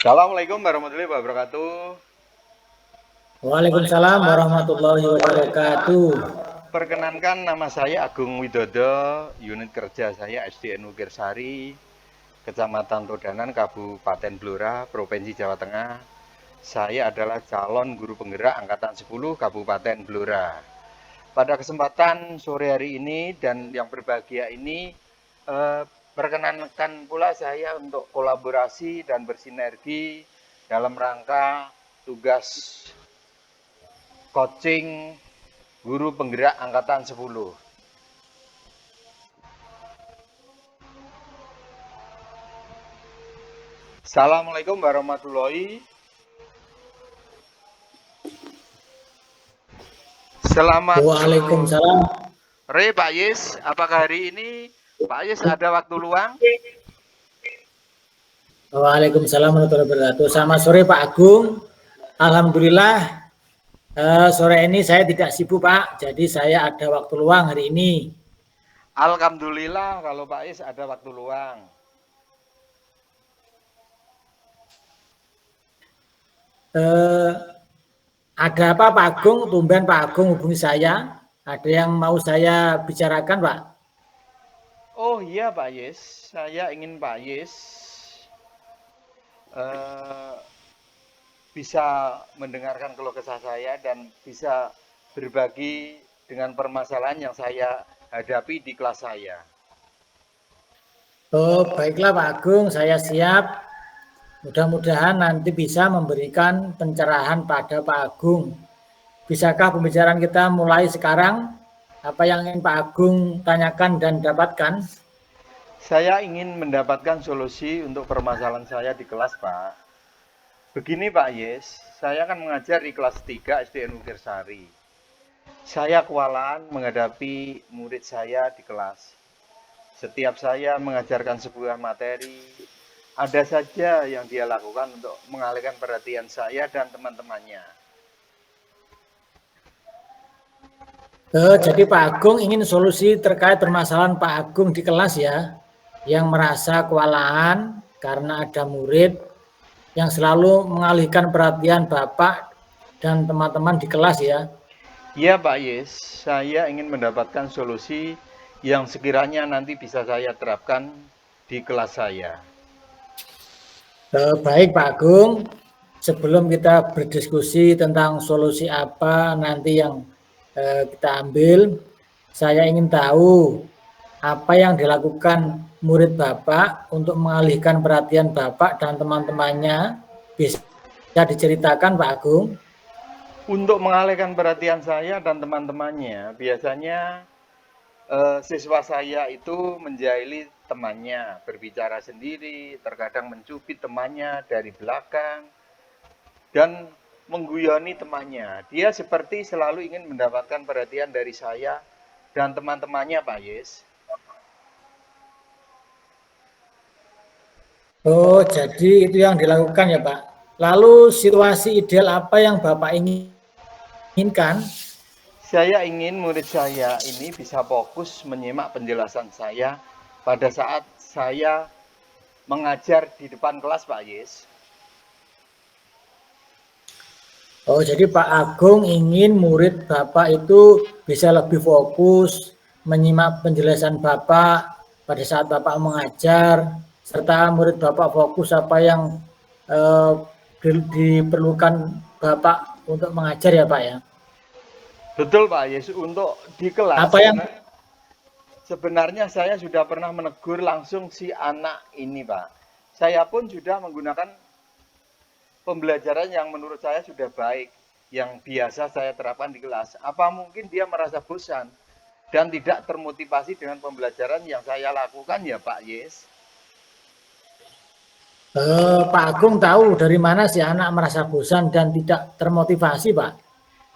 Assalamualaikum warahmatullahi wabarakatuh. Waalaikumsalam warahmatullahi wabarakatuh. Perkenankan nama saya Agung Widodo, unit kerja saya SDN Ukirsari, Kecamatan Todanan, Kabupaten Blora, Provinsi Jawa Tengah. Saya adalah calon guru penggerak angkatan 10 Kabupaten Blora. Pada kesempatan sore hari ini dan yang berbahagia ini, perkenankan pula saya untuk kolaborasi dan bersinergi dalam rangka tugas coaching guru penggerak angkatan 10. Assalamualaikum warahmatullahi. Selamat Waalaikumsalam. sore Pak Yis. Apakah hari ini Pak Yis ada waktu luang? Waalaikumsalam warahmatullahi wabarakatuh. Selamat sore Pak Agung. Alhamdulillah sore ini saya tidak sibuk Pak. Jadi saya ada waktu luang hari ini. Alhamdulillah kalau Pak Yis ada waktu luang. Eh, ada apa Pak Agung? Tumben Pak Agung hubungi saya. Ada yang mau saya bicarakan Pak? Oh iya Pak Yis, saya ingin Pak Yis eh, bisa mendengarkan keluh kesah saya dan bisa berbagi dengan permasalahan yang saya hadapi di kelas saya. Oh baiklah Pak Agung, saya siap. Mudah-mudahan nanti bisa memberikan pencerahan pada Pak Agung. Bisakah pembicaraan kita mulai sekarang? Apa yang ingin Pak Agung tanyakan dan dapatkan? Saya ingin mendapatkan solusi untuk permasalahan saya di kelas, Pak. Begini, Pak Yes, saya kan mengajar di kelas 3 SDN Ukirsari. Saya kewalahan menghadapi murid saya di kelas. Setiap saya mengajarkan sebuah materi, ada saja yang dia lakukan untuk mengalihkan perhatian saya dan teman-temannya. Jadi Pak Agung ingin solusi terkait permasalahan Pak Agung di kelas ya, yang merasa kewalahan karena ada murid yang selalu mengalihkan perhatian Bapak dan teman-teman di kelas ya. Ya Pak Yes, saya ingin mendapatkan solusi yang sekiranya nanti bisa saya terapkan di kelas saya. Baik Pak Agung, sebelum kita berdiskusi tentang solusi apa nanti yang kita ambil, saya ingin tahu apa yang dilakukan murid Bapak untuk mengalihkan perhatian Bapak dan teman-temannya. Bisa diceritakan Pak Agung? Untuk mengalihkan perhatian saya dan teman-temannya, biasanya siswa saya itu menjahili temannya, berbicara sendiri, terkadang mencubit temannya dari belakang, dan mengguyoni temannya. Dia seperti selalu ingin mendapatkan perhatian dari saya dan teman-temannya, Pak Yes. Oh, jadi itu yang dilakukan ya Pak. Lalu situasi ideal apa yang Bapak inginkan? Saya ingin murid saya ini bisa fokus menyimak penjelasan saya pada saat saya mengajar di depan kelas, Pak Yes. Oh, jadi Pak Agung ingin murid Bapak itu bisa lebih fokus menyimak penjelasan Bapak pada saat Bapak mengajar, serta murid Bapak fokus apa yang eh, diperlukan Bapak untuk mengajar ya Pak ya. Betul, Pak Yes. Untuk di kelas, Apa yang sebenarnya saya sudah pernah menegur langsung si anak ini, Pak. Saya pun sudah menggunakan pembelajaran yang menurut saya sudah baik, yang biasa saya terapkan di kelas. Apa mungkin dia merasa bosan dan tidak termotivasi dengan pembelajaran yang saya lakukan ya, Pak Yes? Pak Agung tahu dari mana si anak merasa bosan dan tidak termotivasi Pak?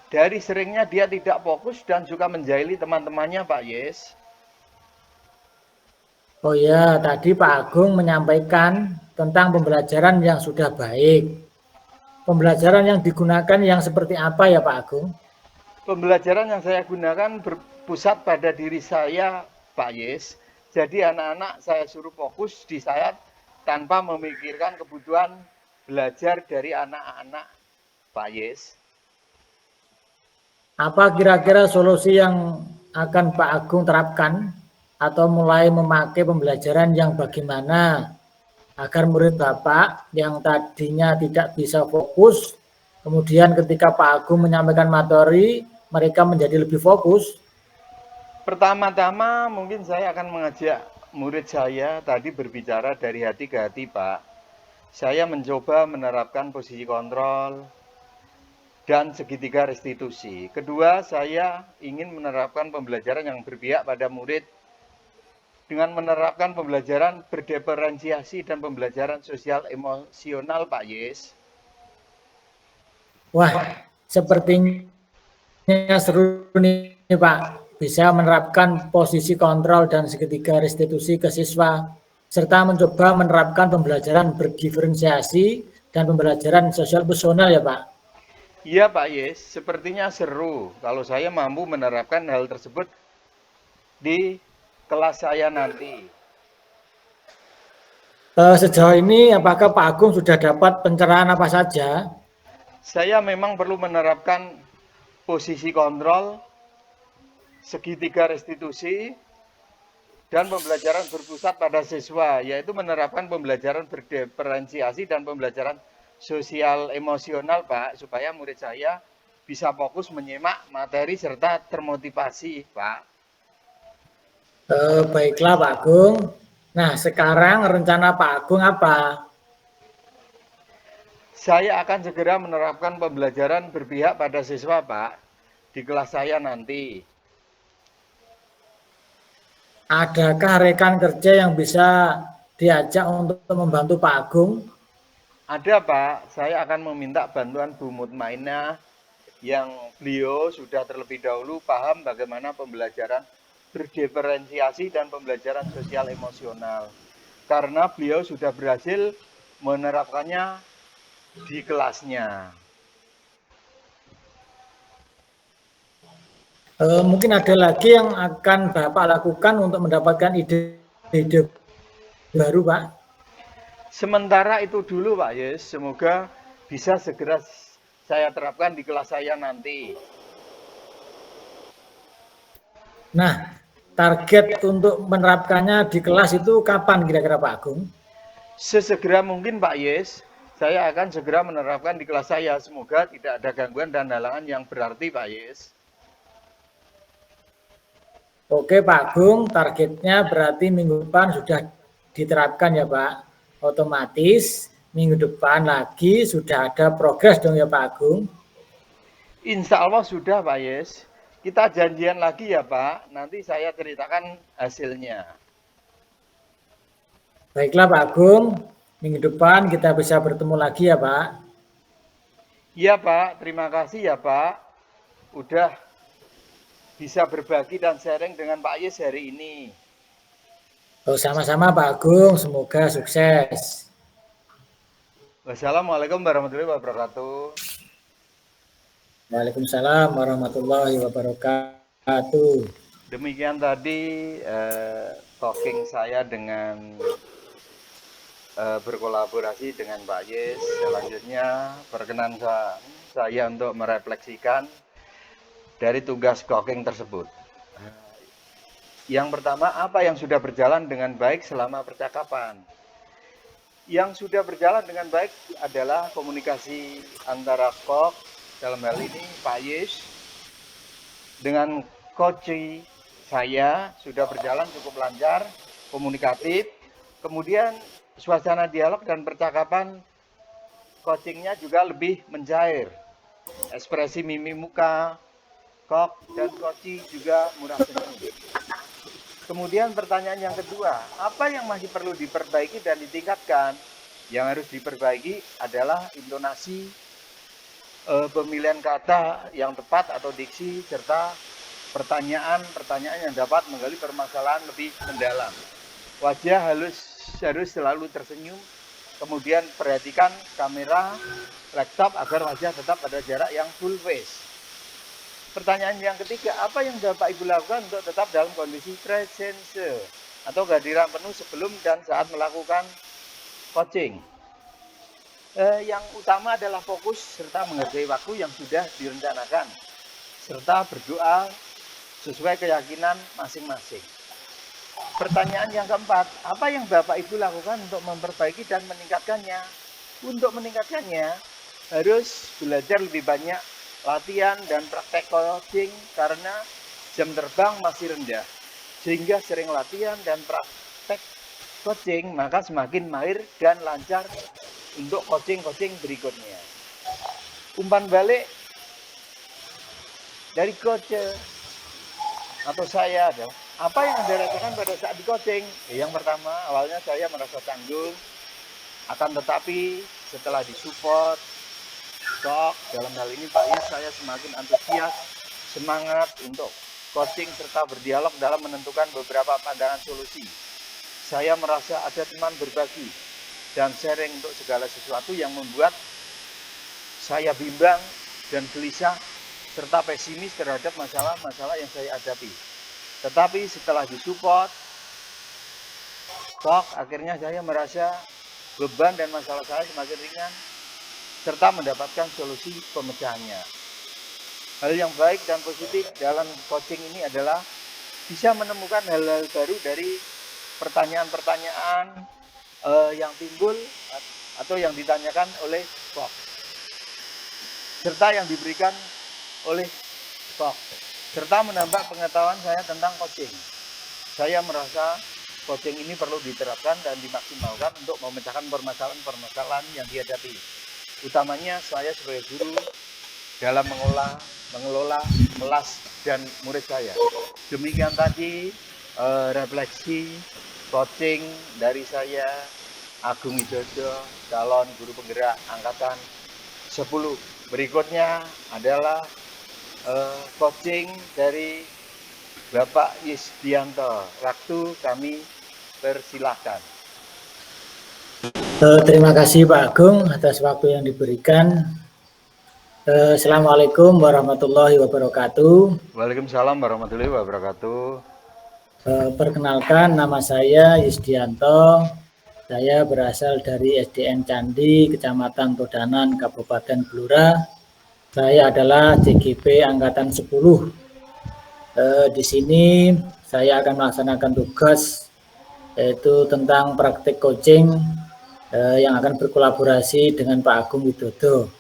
Dari seringnya dia tidak fokus dan suka menjahili teman-temannya, Pak Yes. Oh ya, tadi Pak Agung menyampaikan tentang pembelajaran yang sudah baik. Pembelajaran yang digunakan yang seperti apa ya Pak Agung? Pembelajaran yang saya gunakan berpusat pada diri saya, Pak Yes. Jadi anak-anak saya suruh fokus di saya tanpa memikirkan kebutuhan belajar dari anak-anak, Pak Yes. Apa kira-kira solusi yang akan Pak Agung terapkan atau mulai memakai pembelajaran yang bagaimana agar murid Bapak yang tadinya tidak bisa fokus, kemudian ketika Pak Agung menyampaikan materi, mereka menjadi lebih fokus? Pertama-tama mungkin saya akan mengajak murid saya tadi berbicara dari hati ke hati, Pak. Saya mencoba menerapkan posisi kontrol dan segitiga restitusi. Kedua, saya ingin menerapkan pembelajaran yang berpihak pada murid dengan menerapkan pembelajaran berdiferensiasi dan pembelajaran sosial emosional, Pak Yes. Wah, sepertinya seru nih Pak, bisa menerapkan posisi kontrol dan segitiga restitusi ke siswa, serta mencoba menerapkan pembelajaran berdiferensiasi dan pembelajaran sosial personal ya Pak. Iya Pak Yes, sepertinya seru kalau saya mampu menerapkan hal tersebut di kelas saya nanti. Sejauh ini apakah Pak Agung sudah dapat pencerahan apa saja? Saya memang perlu menerapkan posisi kontrol, segitiga restitusi, dan pembelajaran berpusat pada siswa, yaitu menerapkan pembelajaran berdiferensiasi dan pembelajaran sosial emosional, Pak, supaya murid saya bisa fokus menyimak materi serta termotivasi, Pak. Baiklah Pak Agung. Nah, sekarang rencana Pak Agung apa? Saya akan segera menerapkan pembelajaran berpihak pada siswa, Pak, di kelas saya nanti. Adakah rekan kerja yang bisa diajak untuk membantu Pak Agung? Ada, Pak. Saya akan meminta bantuan Bu Mutmainah yang beliau sudah terlebih dahulu paham bagaimana pembelajaran berdiferensiasi dan pembelajaran sosial emosional. Karena beliau sudah berhasil menerapkannya di kelasnya. Mungkin ada lagi yang akan Bapak lakukan untuk mendapatkan ide-ide baru, Pak? Sementara itu dulu Pak Yes, semoga bisa segera saya terapkan di kelas saya nanti. Nah, target untuk menerapkannya di kelas itu kapan kira-kira Pak Agung? Sesegera mungkin Pak Yes, saya akan segera menerapkan di kelas saya. Semoga tidak ada gangguan dan halangan yang berarti Pak Yes. Oke Pak Agung, targetnya berarti minggu depan sudah diterapkan ya Pak. Otomatis minggu depan lagi sudah ada progres dong ya Pak Agung. Insya Allah sudah Pak Yes. Kita janjian lagi ya Pak, nanti saya ceritakan hasilnya. Baiklah Pak Agung, minggu depan kita bisa bertemu lagi ya Pak. Iya Pak, terima kasih ya Pak. Udah bisa berbagi dan sharing dengan Pak Yes hari ini. Sama-sama Pak Agung, semoga sukses. Wassalamualaikum warahmatullahi wabarakatuh. Waalaikumsalam warahmatullahi wabarakatuh. Demikian tadi talking saya dengan berkolaborasi dengan Pak Yes. Selanjutnya perkenankan saya untuk merefleksikan dari tugas talking tersebut. Yang pertama, apa yang sudah berjalan dengan baik selama percakapan? Yang sudah berjalan dengan baik adalah komunikasi antara kok, dalam hal ini Pak Yes, dengan coach saya sudah berjalan cukup lancar, komunikatif. Kemudian suasana dialog dan percakapan coachingnya juga lebih mencair. Ekspresi mimi muka, kok dan coach juga murah senyum. Kemudian pertanyaan yang kedua, apa yang masih perlu diperbaiki dan ditingkatkan? Yang harus diperbaiki adalah intonasi, pemilihan kata yang tepat atau diksi, serta pertanyaan-pertanyaan yang dapat menggali permasalahan lebih mendalam. Wajah harus selalu tersenyum, kemudian perhatikan kamera laptop agar wajah tetap pada jarak yang full face. Pertanyaan yang ketiga, apa yang Bapak Ibu lakukan untuk tetap dalam kondisi presence atau kehadiran penuh sebelum dan saat melakukan coaching? Yang utama adalah fokus serta menghargai waktu yang sudah direncanakan, serta berdoa sesuai keyakinan masing-masing. Pertanyaan yang keempat, apa yang Bapak Ibu lakukan untuk memperbaiki dan meningkatkannya? Untuk meningkatkannya, harus belajar lebih banyak latihan dan praktek coaching karena jam terbang masih rendah. Sehingga sering latihan dan praktek coaching, maka semakin mahir dan lancar untuk coaching-coaching berikutnya. Umpan balik dari coach atau saya adalah, apa yang Anda rasakan pada saat di coaching? Yang pertama, awalnya saya merasa canggung, akan tetapi setelah disupport, shock, dalam hal ini Pak Is, saya semakin antusias, semangat untuk coaching serta berdialog dalam menentukan beberapa pandangan solusi. Saya merasa ada teman berbagi dan sharing untuk segala sesuatu yang membuat saya bimbang dan gelisah serta pesimis terhadap masalah-masalah yang saya hadapi. Tetapi setelah disupport, akhirnya saya merasa beban dan masalah saya semakin ringan, serta mendapatkan solusi pemecahannya. Hal yang baik dan positif dalam coaching ini adalah bisa menemukan hal-hal baru dari pertanyaan-pertanyaan yang timbul atau yang ditanyakan oleh coach, serta yang diberikan oleh coach, serta menambah pengetahuan saya tentang coaching. Saya merasa coaching ini perlu diterapkan dan dimaksimalkan untuk memecahkan permasalahan-permasalahan yang dihadapi. Utamanya saya sebagai guru dalam mengelola kelas dan murid saya. Demikian tadi refleksi coaching dari saya, Agung Widodo, calon guru penggerak angkatan 10. Berikutnya adalah coaching dari Bapak Yusdianto. Waktu kami persilahkan. Terima kasih Pak Agung atas waktu yang diberikan. Assalamualaikum warahmatullahi wabarakatuh. Waalaikumsalam warahmatullahi wabarakatuh. Perkenalkan, nama saya Yusdianto. Saya berasal dari SDN Candi, Kecamatan Todanan, Kabupaten Blora. Saya adalah CGP Angkatan 10. Di sini saya akan melaksanakan tugas yaitu tentang praktik coaching yang akan berkolaborasi dengan Pak Agung Widodo.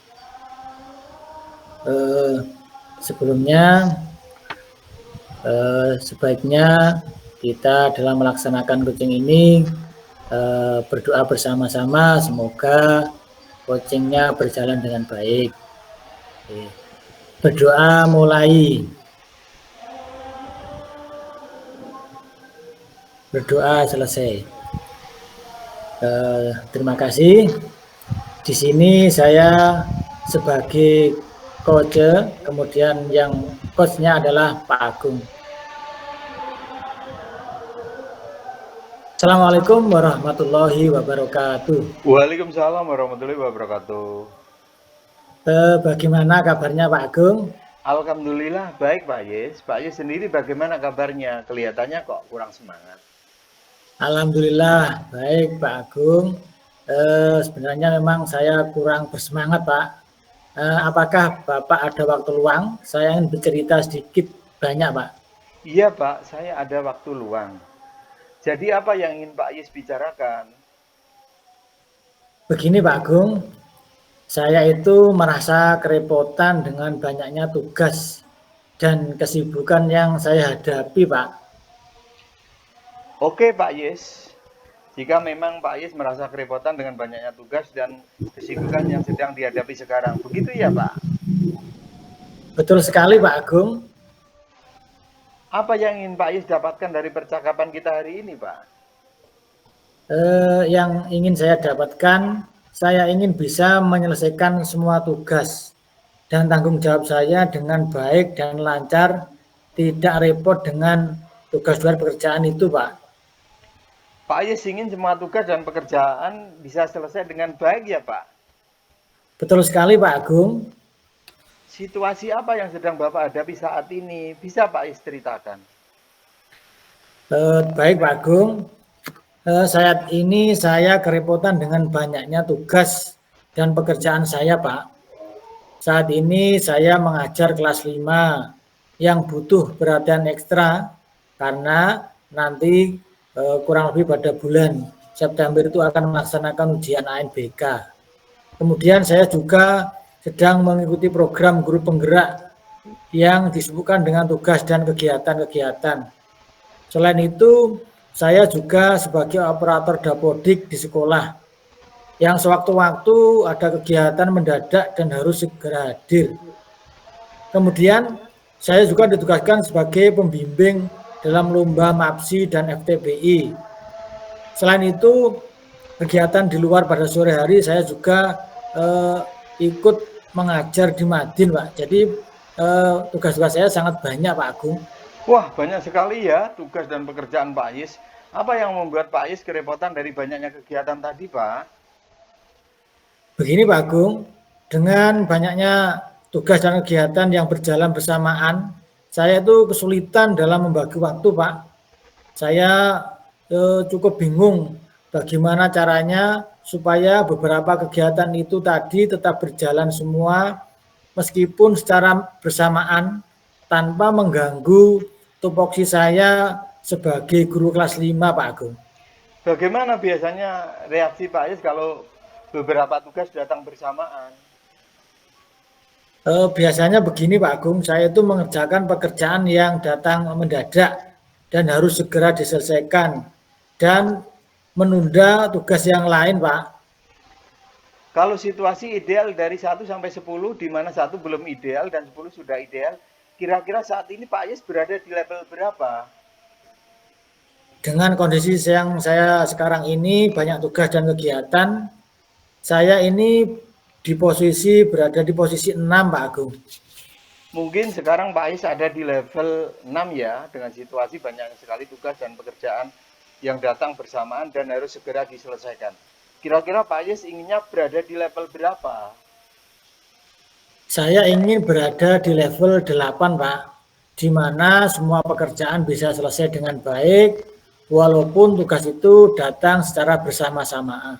Sebelumnya sebaiknya kita dalam melaksanakan coaching ini berdoa bersama-sama, semoga coachingnya berjalan dengan baik. Berdoa mulai. Berdoa selesai. Terima kasih. Di sini saya sebagai coach, kemudian yang coachnya adalah Pak Agung. Assalamualaikum warahmatullahi wabarakatuh. Waalaikumsalam warahmatullahi wabarakatuh. Bagaimana kabarnya Pak Agung? Alhamdulillah baik Pak Yes. Pak Yes sendiri bagaimana kabarnya? Kelihatannya kok kurang semangat. Alhamdulillah baik Pak Agung. Sebenarnya memang saya kurang bersemangat Pak. Apakah Bapak ada waktu luang? Saya ingin bercerita sedikit banyak Pak. Iya Pak, saya ada waktu luang. Jadi apa yang ingin Pak Yes bicarakan? Begini Pak Agung, saya itu merasa kerepotan dengan banyaknya tugas dan kesibukan yang saya hadapi Pak. Oke Pak Yes, jika memang Pak Yes merasa kerepotan dengan banyaknya tugas dan kesibukan yang sedang dihadapi sekarang, begitu ya Pak? Betul sekali Pak Agung. Apa yang ingin Pak Yes dapatkan dari percakapan kita hari ini Pak? Yang ingin saya dapatkan, saya ingin bisa menyelesaikan semua tugas dan tanggung jawab saya dengan baik dan lancar, tidak repot dengan tugas luar pekerjaan itu Pak. Pak Yes ingin semua tugas dan pekerjaan bisa selesai dengan baik ya Pak? Betul sekali Pak Agung. Situasi apa yang sedang Bapak hadapi saat ini? Bisa Pak Yes ceritakan? Baik Pak Agung. Saat ini saya kerepotan dengan banyaknya tugas dan pekerjaan saya, Pak. Saat ini saya mengajar kelas 5 yang butuh perhatian ekstra karena nanti kurang lebih pada bulan September itu akan melaksanakan ujian ANBK. Kemudian saya juga sedang mengikuti program guru penggerak yang disebutkan dengan tugas dan kegiatan-kegiatan. Selain itu, saya juga sebagai operator dapodik di sekolah yang sewaktu-waktu ada kegiatan mendadak dan harus segera hadir. Kemudian saya juga ditugaskan sebagai pembimbing dalam lomba MAPSI dan FTBI. Selain itu, kegiatan di luar pada sore hari saya juga ikut mengajar di Madin, Pak. Jadi tugas-tugas saya sangat banyak, Pak Agung. Wah, banyak sekali ya tugas dan pekerjaan Pak Yis. Apa yang membuat Pak Yis kerepotan dari banyaknya kegiatan tadi, Pak? Begini Pak Agung, dengan banyaknya tugas dan kegiatan yang berjalan bersamaan, saya itu kesulitan dalam membagi waktu, Pak. Saya cukup bingung bagaimana caranya supaya beberapa kegiatan itu tadi tetap berjalan semua meskipun secara bersamaan tanpa mengganggu tupoksi saya sebagai guru kelas 5, Pak Agung. Bagaimana biasanya reaksi Pak Yis kalau beberapa tugas datang bersamaan? Biasanya begini Pak Agung, saya itu mengerjakan pekerjaan yang datang mendadak dan harus segera diselesaikan dan menunda tugas yang lain, Pak. Kalau situasi ideal dari 1 sampai 10, di mana 1 belum ideal dan 10 sudah ideal, kira-kira saat ini Pak Yis berada di level berapa? Dengan kondisi yang saya sekarang ini banyak tugas dan kegiatan, saya ini berada di posisi 6, Pak Agung. Mungkin sekarang Pak Yis ada di level 6 ya, dengan situasi banyak sekali tugas dan pekerjaan yang datang bersamaan dan harus segera diselesaikan. Kira-kira Pak Yis inginnya berada di level berapa? Saya ingin berada di level 8, Pak, di mana semua pekerjaan bisa selesai dengan baik, walaupun tugas itu datang secara bersama-sama.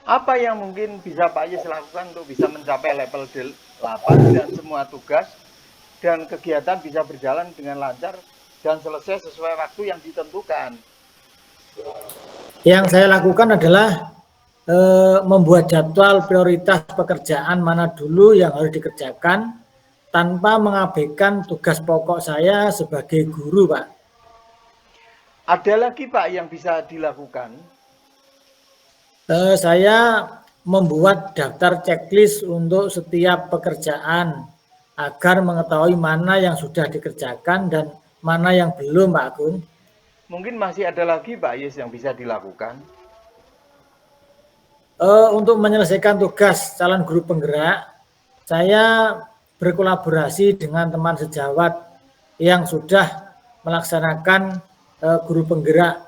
Apa yang mungkin bisa Pak Yis lakukan untuk bisa mencapai level 8 dan semua tugas dan kegiatan bisa berjalan dengan lancar dan selesai sesuai waktu yang ditentukan? Yang saya lakukan adalah membuat jadwal prioritas pekerjaan mana dulu yang harus dikerjakan tanpa mengabaikan tugas pokok saya sebagai guru, Pak. Ada lagi Pak yang bisa dilakukan? Saya membuat daftar checklist untuk setiap pekerjaan agar mengetahui mana yang sudah dikerjakan dan mana yang belum, Pak Agung. Mungkin masih ada lagi Pak Yis yang bisa dilakukan. Untuk menyelesaikan tugas calon guru penggerak, saya berkolaborasi dengan teman sejawat yang sudah melaksanakan guru penggerak.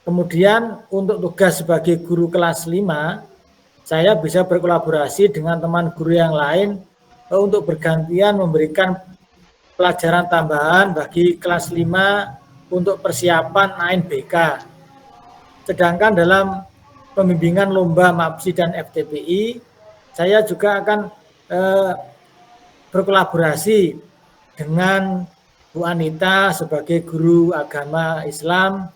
Kemudian untuk tugas sebagai guru kelas 5, saya bisa berkolaborasi dengan teman guru yang lain untuk bergantian memberikan pelajaran tambahan bagi kelas 5 untuk persiapan ANBK. Sedangkan dalam pembimbingan lomba MAPSI dan FTBI, saya juga akan berkolaborasi dengan Bu Anita sebagai guru agama Islam,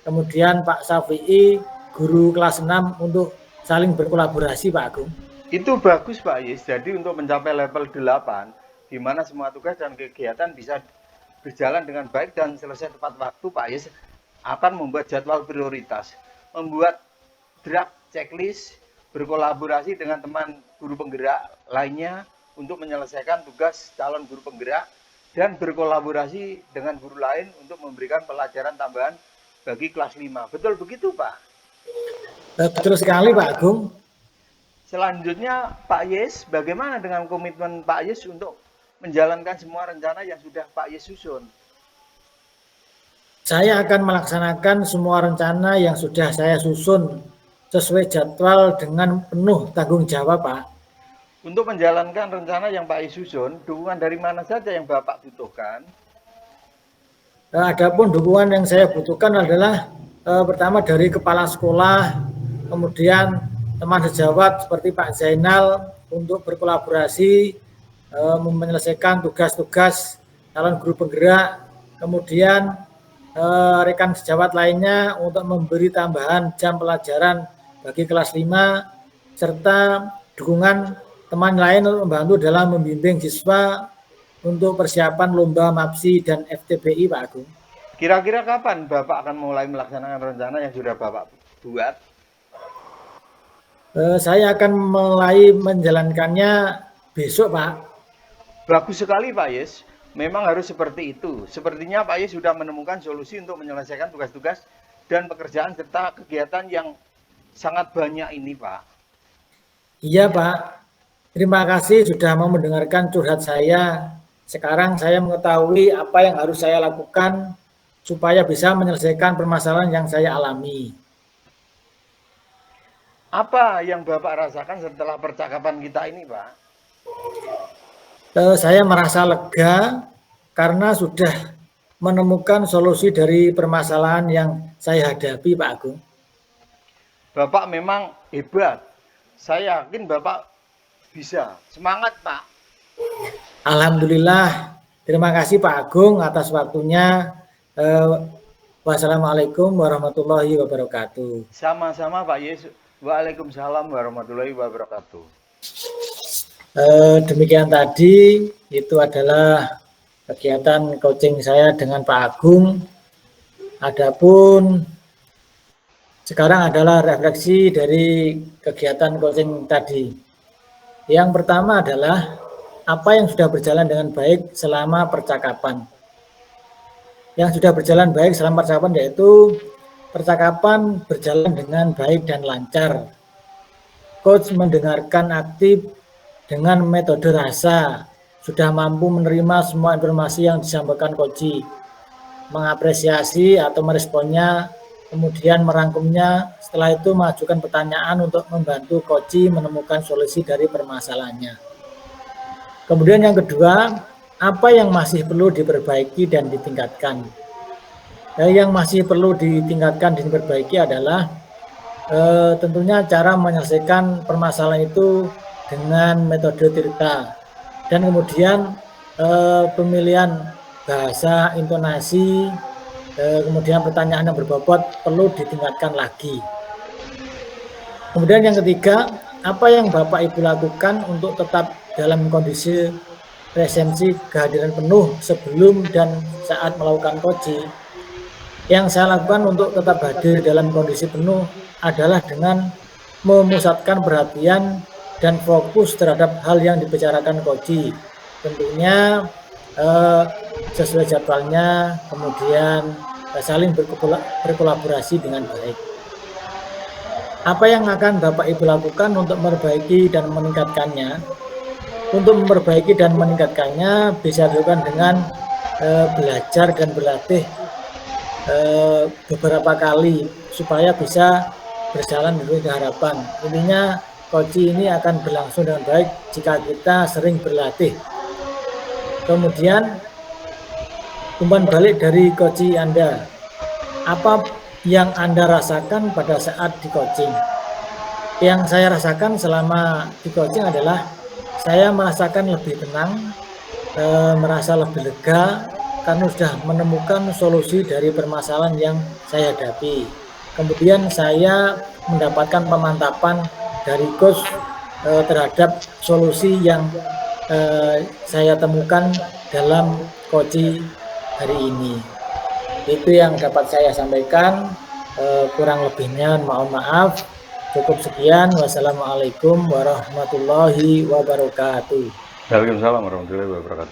kemudian Pak Safi'i guru kelas 6 untuk saling berkolaborasi, Pak Agung. Itu bagus Pak Yis. Jadi untuk mencapai level 8, di mana semua tugas dan kegiatan bisa berjalan dengan baik dan selesai tepat waktu, Pak Yis akan membuat jadwal prioritas, membuat draft checklist, berkolaborasi dengan teman guru penggerak lainnya untuk menyelesaikan tugas calon guru penggerak dan berkolaborasi dengan guru lain untuk memberikan pelajaran tambahan bagi kelas 5. Betul begitu, Pak? Betul sekali, Pak Agung. Selanjutnya, Pak Yis, bagaimana dengan komitmen Pak Yis untuk menjalankan semua rencana yang sudah Pak Yis susun? Saya akan melaksanakan semua rencana yang sudah saya susun sesuai jadwal dengan penuh tanggung jawab, Pak. Untuk menjalankan rencana yang Pak Yis susun, dukungan dari mana saja yang Bapak butuhkan? Adapun dukungan yang saya butuhkan adalah pertama dari kepala sekolah, kemudian teman sejawat seperti Pak Zainal untuk berkolaborasi menyelesaikan tugas-tugas calon guru penggerak, kemudian rekan sejawat lainnya untuk memberi tambahan jam pelajaran bagi kelas 5, serta dukungan teman lain untuk membantu dalam membimbing siswa untuk persiapan lomba MAPSI dan FTBI, Pak Agung. Kira-kira kapan Bapak akan mulai melaksanakan rencana yang sudah Bapak buat? Saya akan mulai menjalankannya besok, Pak. Bagus sekali Pak Yes. Memang harus seperti itu. Sepertinya Pak Yes sudah menemukan solusi untuk menyelesaikan tugas-tugas dan pekerjaan serta kegiatan yang sangat banyak ini, Pak. Iya, Pak. Terima kasih sudah mau mendengarkan curhat saya. Sekarang saya mengetahui apa yang harus saya lakukan supaya bisa menyelesaikan permasalahan yang saya alami. Apa yang Bapak rasakan setelah percakapan kita ini, Pak? Saya merasa lega karena sudah menemukan solusi dari permasalahan yang saya hadapi, Pak Agung. Bapak memang hebat. Saya yakin Bapak bisa. Semangat, Pak. Alhamdulillah. Terima kasih Pak Agung atas waktunya. Wassalamualaikum warahmatullahi wabarakatuh. Sama-sama Pak Yesus. Waalaikumsalam warahmatullahi wabarakatuh. Demikian tadi itu adalah kegiatan coaching saya dengan Pak Agung. Adapun sekarang adalah refleksi dari kegiatan coaching tadi. Yang pertama adalah apa yang sudah berjalan dengan baik selama percakapan. Yang sudah berjalan baik selama percakapan yaitu percakapan berjalan dengan baik dan lancar. Coach mendengarkan aktif dengan metode rasa, sudah mampu menerima semua informasi yang disampaikan coach, mengapresiasi atau meresponnya, kemudian merangkumnya, setelah itu mengajukan pertanyaan untuk membantu coach menemukan solusi dari permasalahannya. Kemudian yang kedua, apa yang masih perlu diperbaiki dan ditingkatkan? Yang masih perlu ditingkatkan dan diperbaiki adalah tentunya cara menyelesaikan permasalahan itu dengan metode Tirta, dan kemudian pemilihan bahasa, intonasi, kemudian pertanyaan yang berbobot perlu ditingkatkan lagi. Kemudian yang ketiga, apa yang Bapak Ibu lakukan untuk tetap dalam kondisi presensi kehadiran penuh sebelum dan saat melakukan coaching? Yang saya lakukan untuk tetap hadir dalam kondisi penuh adalah dengan memusatkan perhatian dan fokus terhadap hal yang dibicarakan coach. Tentunya sesuai jadwalnya, kemudian saling berkolaborasi dengan baik. Apa yang akan Bapak Ibu lakukan untuk memperbaiki dan meningkatkannya? Untuk memperbaiki dan meningkatkannya bisa dilakukan dengan belajar dan berlatih beberapa kali supaya bisa berjalan sesuai harapan. Intinya coach ini akan berlangsung dengan baik jika kita sering berlatih. Kemudian umpan balik dari coach Anda, apa yang Anda rasakan pada saat di coaching? Yang saya rasakan selama di coaching adalah saya merasakan lebih tenang, merasa lebih lega karena sudah menemukan solusi dari permasalahan yang saya hadapi. Kemudian saya mendapatkan pemantapan dari coach terhadap solusi yang saya temukan dalam coaching hari ini. Itu yang dapat saya sampaikan, kurang lebihnya mohon maaf. Cukup sekian. Wassalamualaikum warahmatullahi wabarakatuh. Waalaikumsalam warahmatullahi wabarakatuh.